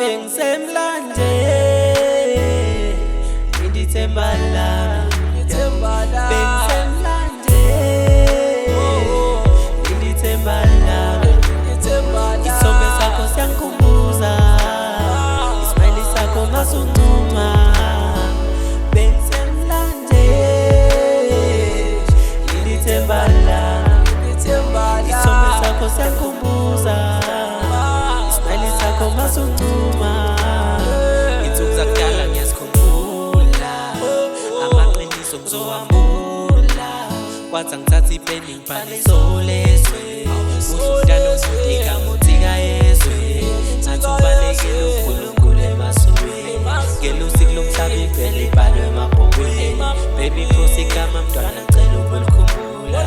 bengisemlanje ngithembala bengisemlanje ngithembala isombe sakho siyangikhumbuza ismaili sakho masuncuma bengisemlanje ngithembala isombe sakho siyangikhumbuza ismaili sakho masuncuma insuku zakudala ngiyasikhumbula amaqiniso ngizowambula kwathi angithatha ipeni ngibhale solezwe usudalo sudika muthika yezwe nathi ubalekele uNkulunkulu emasukweni ngelusi kulomhlaba ivele ibhalwe emabhukwini baby khosi igama mntwana ngicela ukulikhumbula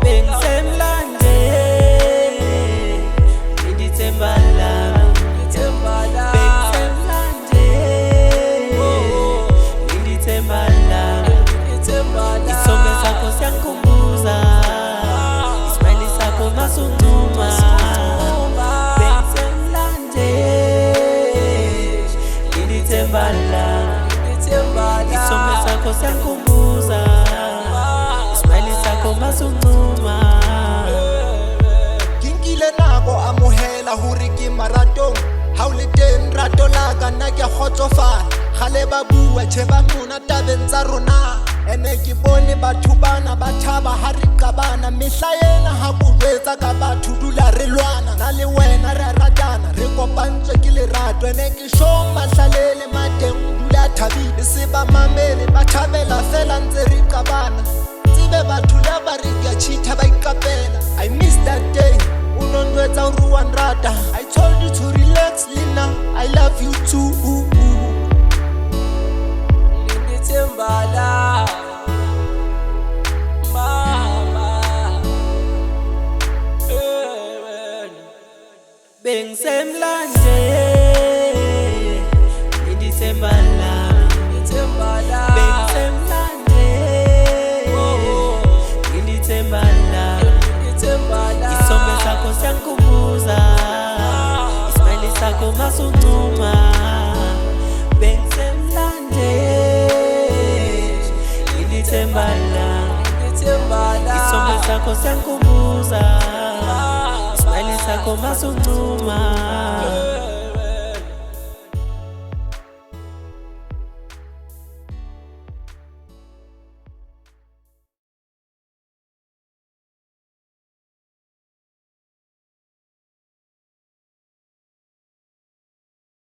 bengisemlanje ngithembala bengisemlanje ngithembala isombe sakho siyangikhumbuza ismaili sakho masuncuma bengisemlanje ngithembala isombe sakho siyangikhumbuza ismaili sakho masuncuma kinkile nako amohela hore ke maratong ha o le teng rato la ka nna ke kgotsofala gale ba bua tsheba mona tabeng tsa rona ene ke bone batho bana ba thaba ha re qabana mehla ena ha bobetsa ka batho dula re lwana na le wena re ratana re kopantswe ke lerato ene ke shoma hlalele mateng dula thabile se ba mamele ba thabela fela ntse re qabana tsebe batho la ba re ke chitha ba ikapela I miss that day unondwetsa uruwan rata I told you to relax Lina I love you too ngithembala mama bengisemlanje ngithembala bengisemlanje ngithembala isombe sakho siyangikhumbuza ismaili sakho masuncuma bengisemlanje ngithembala isombe sakho siyangikhumbuza ismaili sakho masuncuma